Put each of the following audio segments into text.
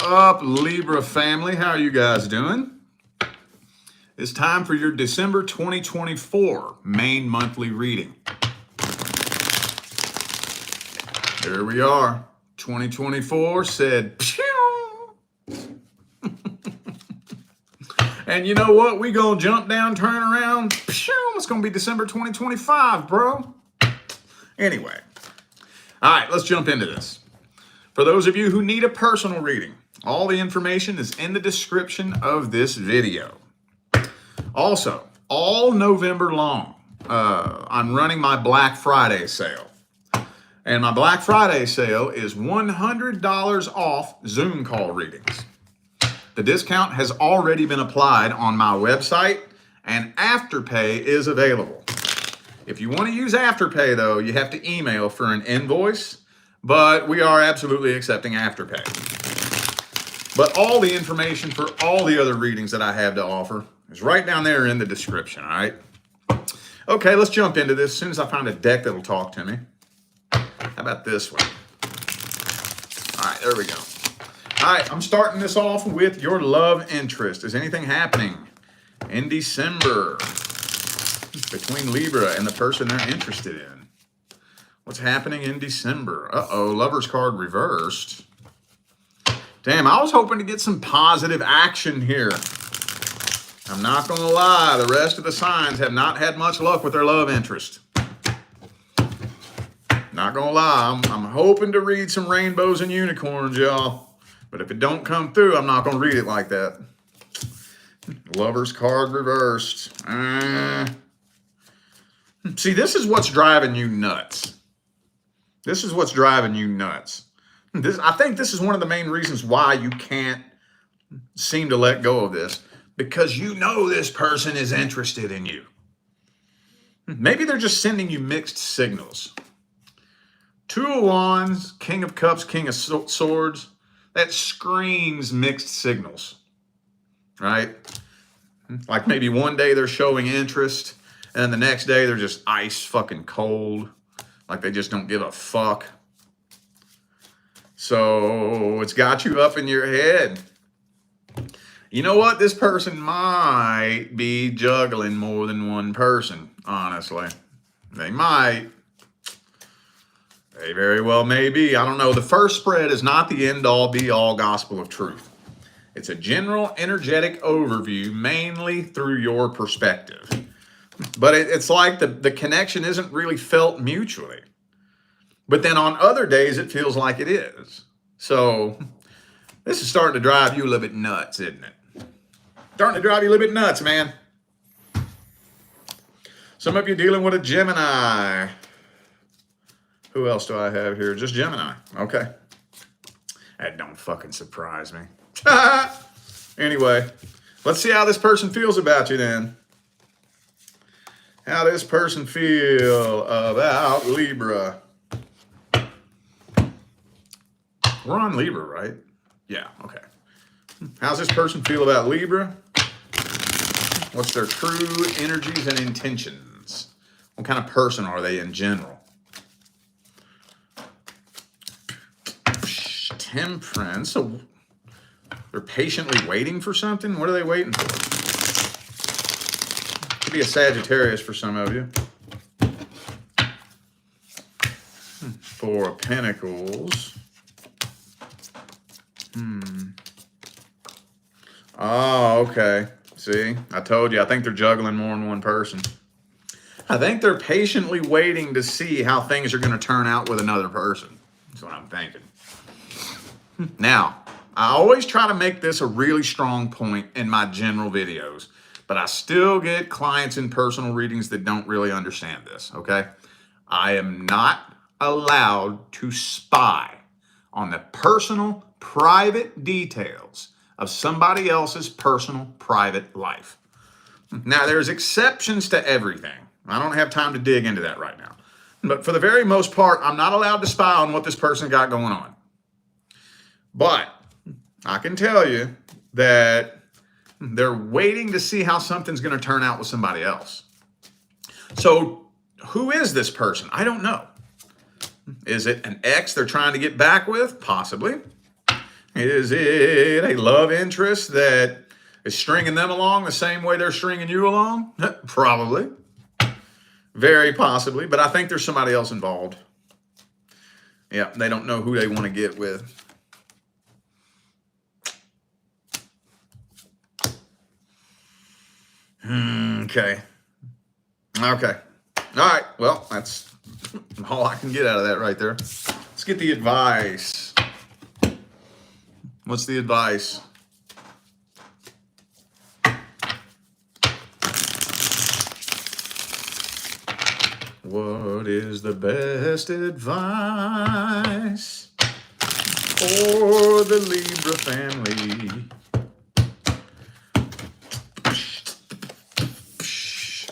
Up, Libra family? How are you guys doing? It's time for your December 2024 main monthly reading. There we are. 2024 said, pew! And you know what? We gonna jump down, turn around. Pew! It's gonna be December 2025, bro. Anyway, all right, let's jump into this. For those of you who need a personal reading, all the information is in the description of this video. Also, all November long, I'm running my Black Friday sale. And my Black Friday sale is $100 off Zoom call readings. The discount has already been applied on my website, and Afterpay is available. If you want to use Afterpay, though, you have to email for an invoice, but we are absolutely accepting Afterpay. But all the information for all the other readings that I have to offer is right down there in the description, all right? Okay, let's jump into this as soon as I find a deck that'll talk to me. How about this one? All right, there we go. All right, I'm starting this off with your love interest. Is anything happening in December between Libra and the person they're interested in? What's happening in December? Uh-oh, Lover's card reversed. Damn, I was hoping to get some positive action here. I'm not going to lie, the rest of the signs have not had much luck with their love interest. Not going to lie, I'm hoping to read some rainbows and unicorns, y'all. But if it don't come through, I'm not going to read it like that. Lover's card reversed. See, this is what's driving you nuts. This is what's driving you nuts. I think this is one of the main reasons why you can't seem to let go of this. Because you know this person is interested in you. Maybe they're just sending you mixed signals. Two of Wands, King of Cups, King of Swords. That screams mixed signals, right? Like maybe one day they're showing interest, and the next day they're just ice fucking cold. Like they just don't give a fuck. So it's got you up in your head. You know what? This person might be juggling more than one person, honestly. They might. They very well may be. I don't know. The first spread is not the end-all, be-all gospel of truth. It's a general energetic overview, mainly through your perspective. But it's like the connection isn't really felt mutually. But then on other days, it feels like it is. So this is starting to drive you a little bit nuts, isn't it? Starting to drive you a little bit nuts, man. Some of you dealing with a Gemini. Who else do I have here? Just Gemini. Okay. That don't fucking surprise me. Anyway, let's see how this person feels about you then. How this person feel about Libra. We're on Libra, right? Yeah, okay. How's this person feel about Libra? What's their true energies and intentions? What kind of person are they in general? Temperance. So they're patiently waiting for something? What are they waiting for? Could be a Sagittarius for some of you. Four of Pentacles. Oh, okay. See, I told you, I think they're juggling more than one person. I think they're patiently waiting to see how things are going to turn out with another person. That's what I'm thinking. Now, I always try to make this a really strong point in my general videos, but I still get clients in personal readings that don't really understand this, okay? I am not allowed to spy on the personal, private details of somebody else's personal, private life. Now, there's exceptions to everything. I don't have time to dig into that right now. But for the very most part, I'm not allowed to spy on what this person got going on. But I can tell you that they're waiting to see how something's going to turn out with somebody else. So who is this person? I don't know. Is it an ex they're trying to get back with? Possibly. Is it a love interest that is stringing them along the same way they're stringing you along? Probably. Very possibly. But I think there's somebody else involved. Yeah, they don't know who they want to get with. Okay. Okay. All right. Well, that's all I can get out of that right there. Let's get the advice. What's the advice? What is the best advice for the Libra family?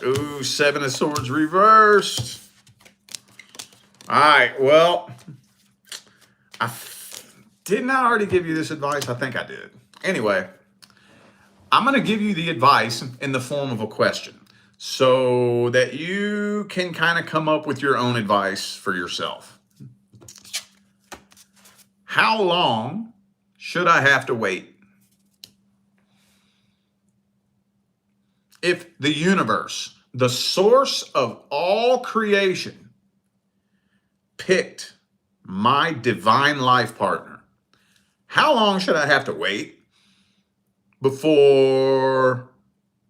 Ooh, Seven of Swords reversed. All right, well, didn't I already give you this advice? I think I did. Anyway, I'm going to give you the advice in the form of a question so that you can kind of come up with your own advice for yourself. How long should I have to wait? If the universe, the source of all creation, picked my divine life partner, how long should I have to wait before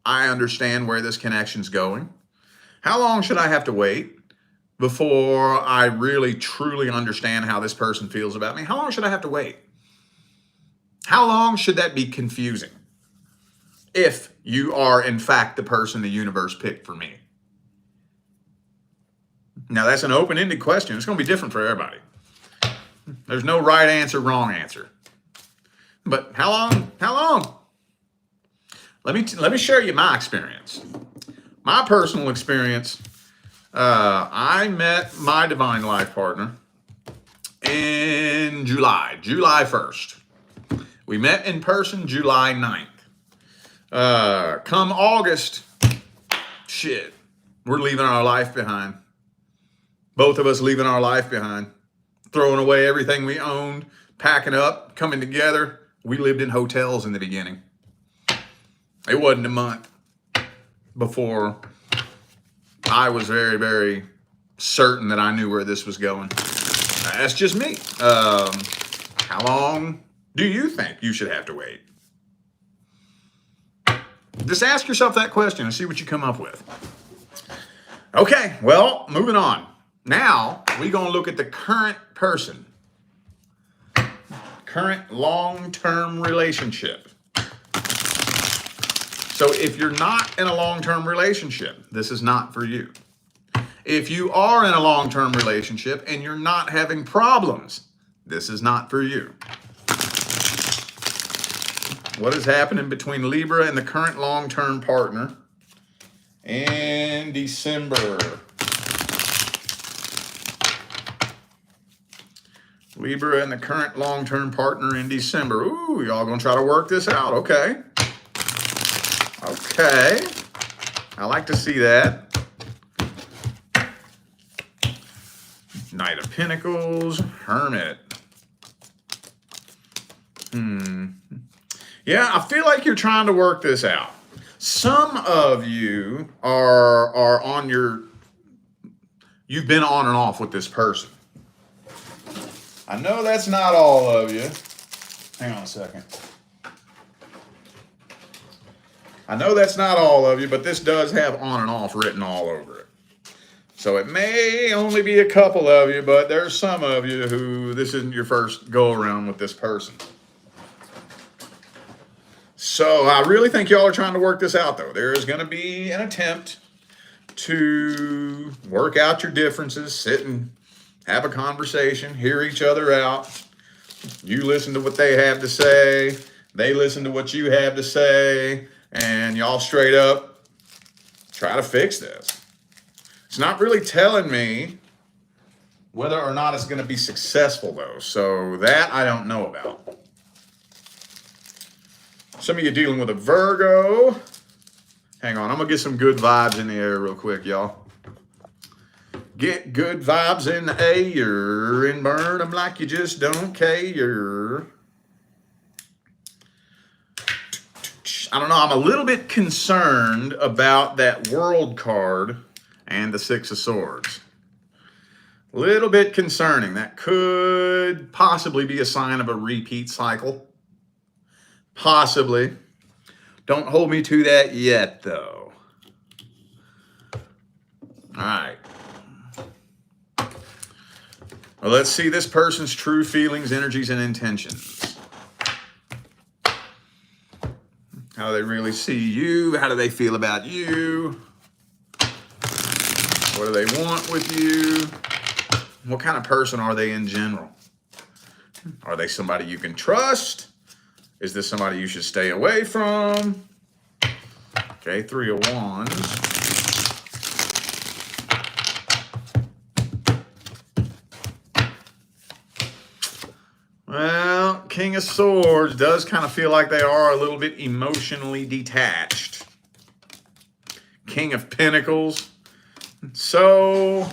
I understand where this connection's going? How long should I have to wait before I really truly understand how this person feels about me? How long should I have to wait? How long should that be confusing? If you are, in fact, the person the universe picked for me. Now, that's an open-ended question. It's going to be different for everybody. There's no right answer, wrong answer. But how long? How long? Let me share you my experience. My personal experience, I met my divine life partner in July 1st. We met in person July 9th. Come August, shit, we're leaving our life behind. Both of us leaving our life behind, throwing away everything we owned, packing up, coming together. We lived in hotels in the beginning. It wasn't a month before I was very, very certain that I knew where this was going. That's just me. How long do you think you should have to wait? Just ask yourself that question and see what you come up with. Okay, well, moving on. Now, we're going to look at the current person. Current long-term relationship. So if you're not in a long-term relationship, this is not for you. If you are in a long-term relationship and you're not having problems, this is not for you. What is happening between Libra and the current long-term partner in December? Libra and the current long-term partner in December. Ooh, y'all gonna try to work this out. Okay. Okay. I like to see that. Knight of Pentacles, Hermit. Yeah, I feel like you're trying to work this out. Some of you are on you've been on and off with this person. I know that's not all of you. Hang on a second. I know that's not all of you, but this does have on and off written all over it. So it may only be a couple of you, but there's some of you who this isn't your first go around with this person. So I really think y'all are trying to work this out, though. There is going to be an attempt to work out your differences, sit and have a conversation, hear each other out. You listen to what they have to say. They listen to what you have to say. And y'all straight up try to fix this. It's not really telling me whether or not it's going to be successful, though. So that I don't know about. Some of you dealing with a Virgo. Hang on, I'm going to get some good vibes in the air real quick, y'all. Get good vibes in the air and burn them like you just don't care. I don't know. I'm a little bit concerned about that World card and the Six of Swords. A little bit concerning. That could possibly be a sign of a repeat cycle. Possibly. Don't hold me to that yet, though. All right. Well, let's see this person's true feelings, energies, and intentions. How do they really see you? How do they feel about you? What do they want with you? What kind of person are they in general? Are they somebody you can trust? Is this somebody you should stay away from? Okay, 3 of Wands. Well, King of Swords does kind of feel like they are a little bit emotionally detached. King of Pentacles. So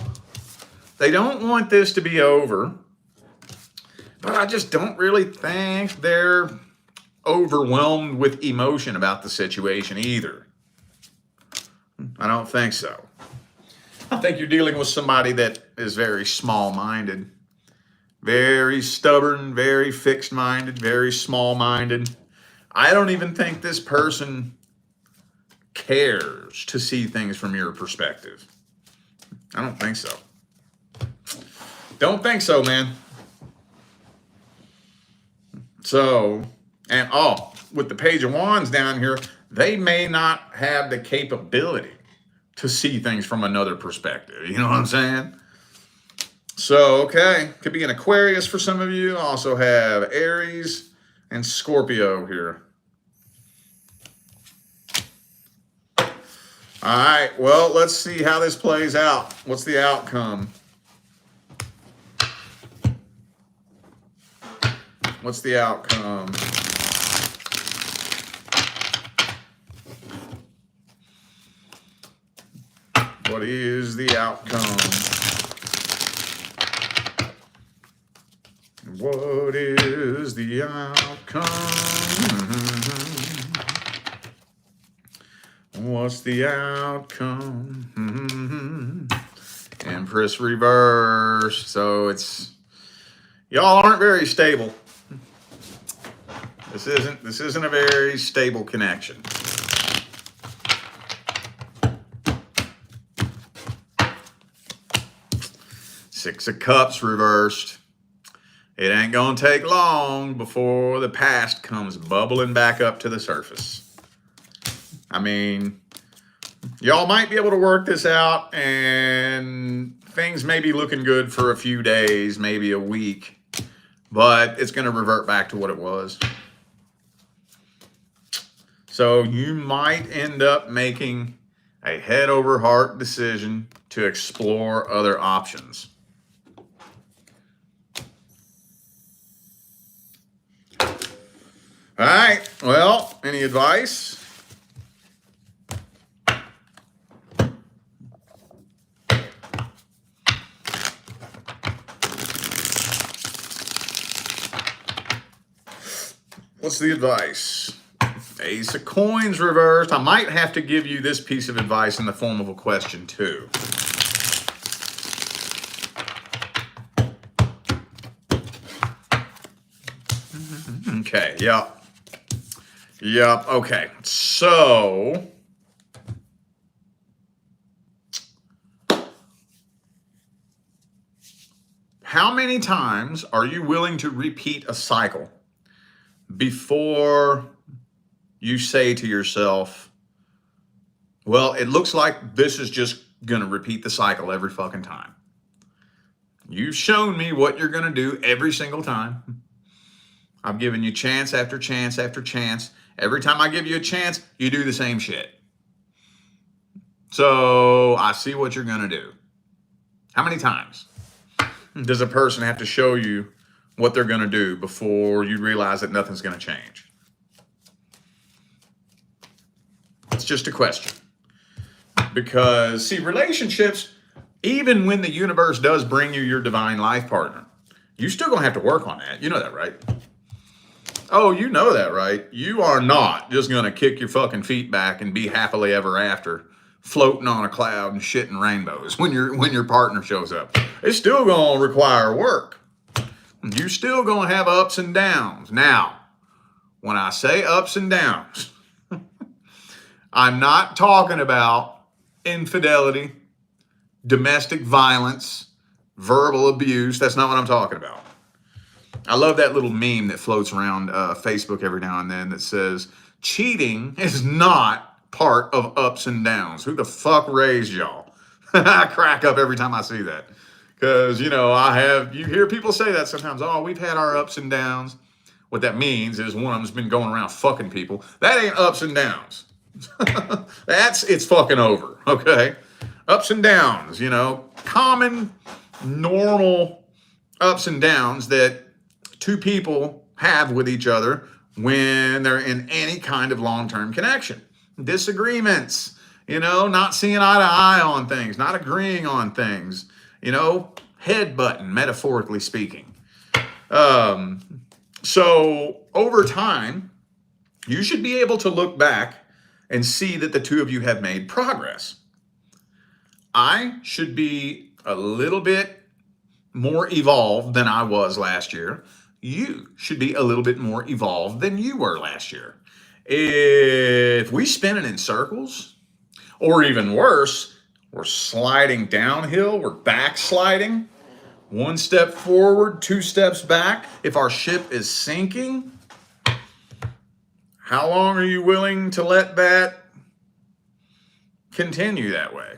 they don't want this to be over, but I just don't really think they're overwhelmed with emotion about the situation either. I don't think so. I think you're dealing with somebody that is very small-minded, very stubborn, very fixed-minded, very small-minded. I don't even think this person cares to see things from your perspective. I don't think so. Don't think so, man. So, and with the Page of Wands down here, they may not have the capability to see things from another perspective. You know what I'm saying? So, okay, could be an Aquarius for some of you. Also have Aries and Scorpio here. All right, well, let's see how this plays out. What's the outcome? What's the outcome? What is the outcome? What is the outcome? What's the outcome? Empress reversed. So y'all aren't very stable. This isn't a very stable connection. Six of Cups reversed. It ain't gonna take long before the past comes bubbling back up to the surface. I mean, y'all might be able to work this out and things may be looking good for a few days, maybe a week, but it's gonna revert back to what it was. So you might end up making a head over heart decision to explore other options. All right, well, any advice? What's the advice? Ace of Coins reversed. I might have to give you this piece of advice in the form of a question too. Okay, yep. Yep, okay. So, how many times are you willing to repeat a cycle before you say to yourself, well, it looks like this is just going to repeat the cycle every fucking time. You've shown me what you're going to do every single time. I've given you chance after chance after chance. Every time I give you a chance, you do the same shit. So I see what you're going to do. How many times does a person have to show you what they're going to do before you realize that nothing's going to change? It's just a question. Because, see, relationships, even when the universe does bring you your divine life partner, you're still going to have to work on that. You know that, right? Oh, you know that, right? You are not just going to kick your fucking feet back and be happily ever after, floating on a cloud and shitting rainbows when your partner shows up. It's still going to require work. You're still going to have ups and downs. Now, when I say ups and downs, I'm not talking about infidelity, domestic violence, verbal abuse. That's not what I'm talking about. I love that little meme that floats around Facebook every now and then that says, cheating is not part of ups and downs. Who the fuck raised y'all? I crack up every time I see that. Because, you hear people say that sometimes, oh, we've had our ups and downs. What that means is one of them's been going around fucking people. That ain't ups and downs. It's fucking over, okay? Ups and downs, common, normal ups and downs that two people have with each other when they're in any kind of long-term connection. Disagreements, not seeing eye to eye on things, not agreeing on things, headbutting, metaphorically speaking. So over time, you should be able to look back and see that the two of you have made progress. I should be a little bit more evolved than I was last year. You should be a little bit more evolved than you were last year. If we spinning in circles, or even worse, we're sliding downhill, we're backsliding, one step forward, two steps back. If our ship is sinking, how long are you willing to let that continue that way?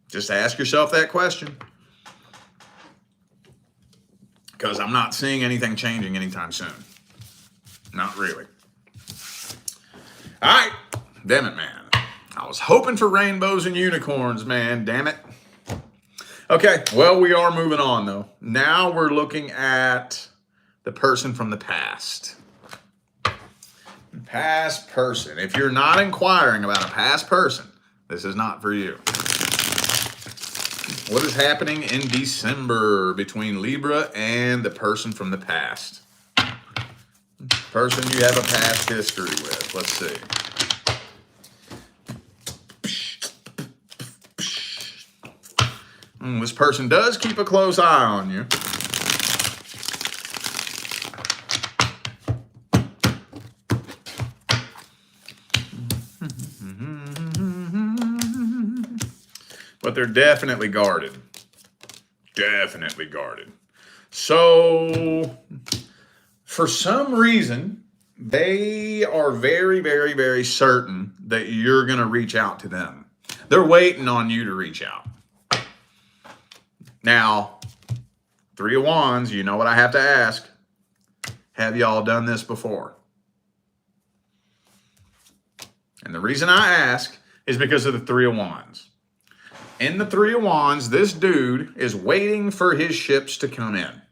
Just ask yourself that question. Because I'm not seeing anything changing anytime soon. Not really. All right. Damn it, man. I was hoping for rainbows and unicorns, man. Damn it. Okay. Well, we are moving on, though. Now we're looking at the person from the past. Past person. If you're not inquiring about a past person, this is not for you. What is happening in December between Libra and the person from the past? Person you have a past history with. Let's see. This person does keep a close eye on you. But they're definitely guarded. Definitely guarded. So, for some reason, they are very, very, very certain that you're going to reach out to them. They're waiting on you to reach out. Now, Three of Wands, you know what I have to ask. Have y'all done this before? And the reason I ask is because of the Three of Wands. In the Three of Wands, this dude is waiting for his ships to come in.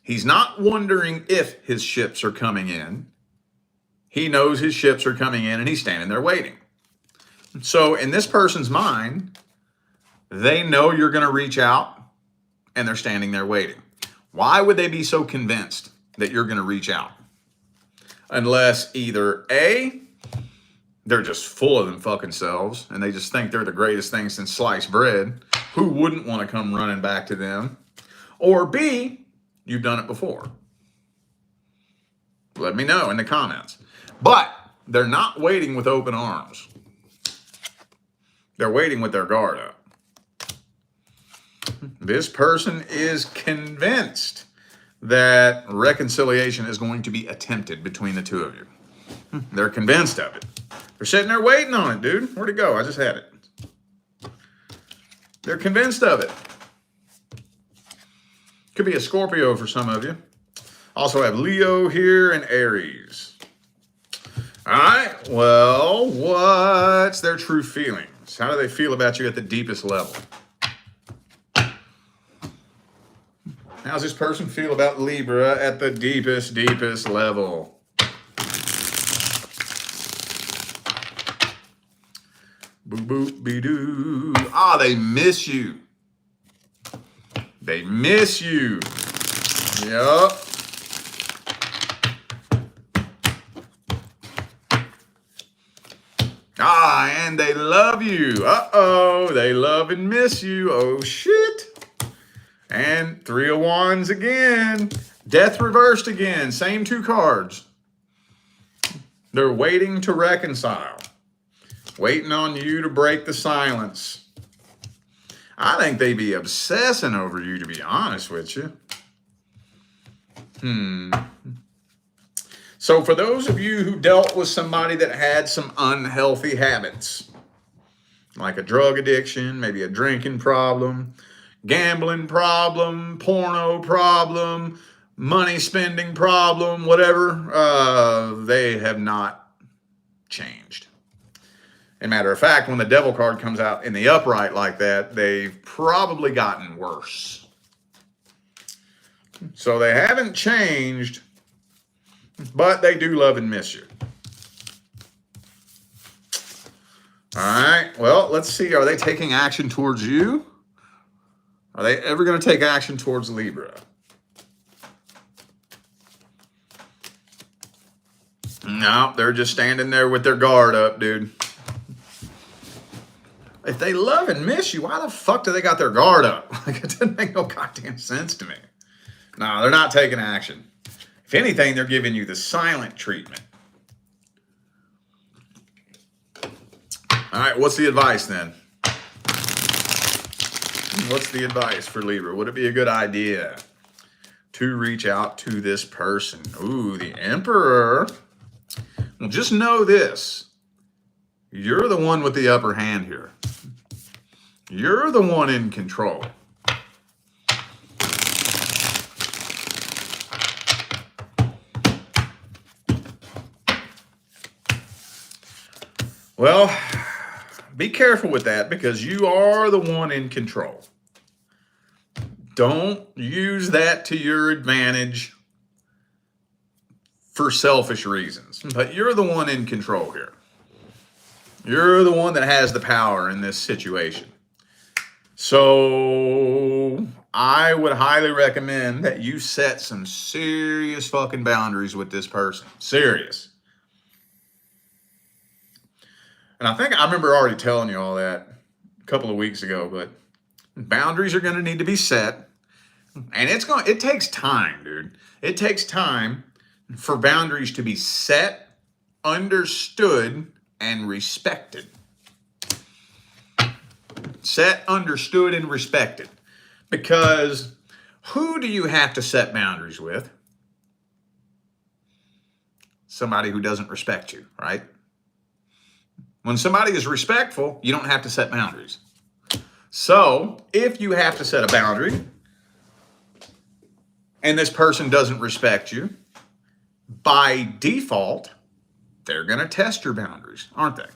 He's not wondering if his ships are coming in. He knows his ships are coming in and he's standing there waiting. So in this person's mind, they know you're going to reach out and they're standing there waiting. Why would they be so convinced that you're going to reach out? Unless either A, they're just full of them fucking selves and they just think they're the greatest thing since sliced bread. Who wouldn't want to come running back to them? Or B, you've done it before. Let me know in the comments. But they're not waiting with open arms. They're waiting with their guard up. This person is convinced that reconciliation is going to be attempted between the two of you. They're convinced of it. They're sitting there waiting on it, dude. Where'd it go? I just had it. They're convinced of it. Could be a Scorpio for some of you. Also have Leo here and Aries. All right. Well, what's their true feelings? How do they feel about you at the deepest level? How's this person feel about Libra at the deepest level? Boop, boop, be doo. Ah, they miss you. They miss you. Yup. And they love you. Uh-oh, they love and miss you. Oh, shit. And 3 of Wands again. Death reversed again. Same 2 cards. They're waiting to reconcile. Waiting on you to break the silence. I think they be obsessing over you, to be honest with you. So for those of you who dealt with somebody that had some unhealthy habits, like a drug addiction, maybe a drinking problem, gambling problem, porno problem, money spending problem, whatever, they have not changed. As a matter of fact, when the devil card comes out in the upright like that, they've probably gotten worse. So they haven't changed, but they do love and miss you. All right, well, let's see. Are they taking action towards you? Are they ever going to take action towards Libra? No, they're just standing there with their guard up, dude. If they love and miss you, why the fuck do they got their guard up? Like, it doesn't make no goddamn sense to me. No, they're not taking action. If anything, they're giving you the silent treatment. All right, what's the advice then? What's the advice for Libra? Would it be a good idea to reach out to this person? Ooh, the Emperor. Well, just know this. You're the one with the upper hand here. You're the one in control. Well, be careful with that because you are the one in control. Don't use that to your advantage for selfish reasons. But you're the one in control here. You're the one that has the power in this situation. So I would highly recommend that you set some serious fucking boundaries with this person. Serious. And I remember already telling you all that a couple of weeks ago, but boundaries are going to need to be set. And it takes time, dude. It takes time for boundaries to be set, understood, and respected. Set, understood, and respected. Because who do you have to set boundaries with? Somebody who doesn't respect you, right? When somebody is respectful, you don't have to set boundaries. So if you have to set a boundary and this person doesn't respect you, by default, they're going to test your boundaries, aren't they?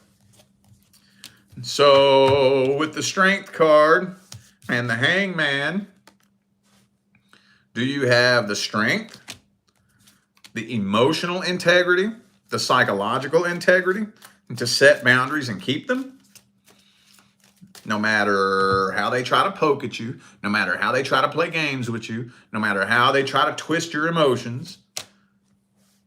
So with the Strength card and the Hangman, do you have the strength, the emotional integrity, the psychological integrity to set boundaries and keep them? No matter how they try to poke at you, no matter how they try to play games with you, no matter how they try to twist your emotions,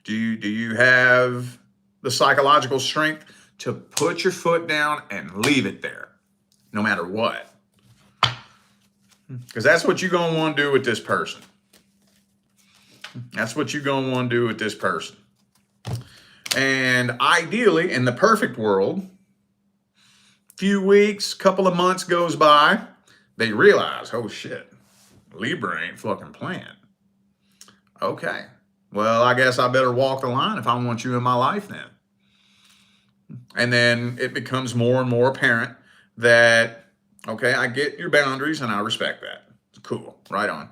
do you have the psychological strength to put your foot down and leave it there, no matter what? Because that's what you're going to want to do with this person. That's what you're going to want to do with this person. And ideally, in the perfect world, few weeks, couple of months goes by, they realize, oh shit, Libra ain't fucking playing. Okay, well, I guess I better walk the line if I want you in my life then. And then it becomes more and more apparent that, okay, I get your boundaries and I respect that. Cool, right on.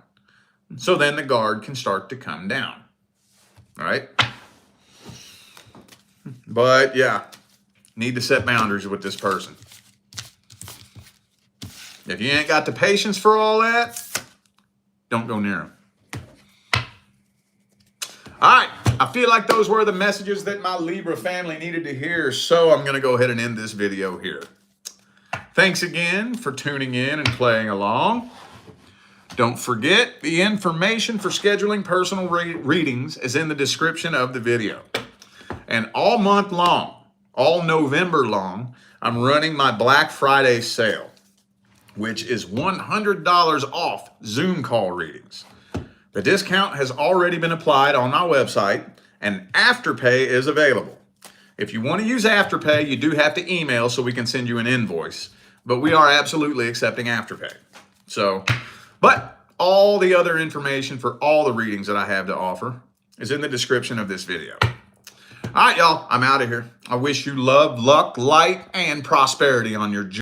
So then the guard can start to come down, right? But yeah, need to set boundaries with this person. If you ain't got the patience for all that, don't go near them. All right, I feel like those were the messages that my Libra family needed to hear, so I'm going to go ahead and end this video here. Thanks again for tuning in and playing along. Don't forget, the information for scheduling personal readings is in the description of the video. And all month long, all November long, I'm running my Black Friday sale, which is $100 off Zoom call readings. The discount has already been applied on my website, and Afterpay is available. If you want to use Afterpay, you do have to email so we can send you an invoice, but we are absolutely accepting Afterpay. But all the other information for all the readings that I have to offer is in the description of this video. All right, y'all, I'm out of here. I wish you love, luck, light, and prosperity on your journey.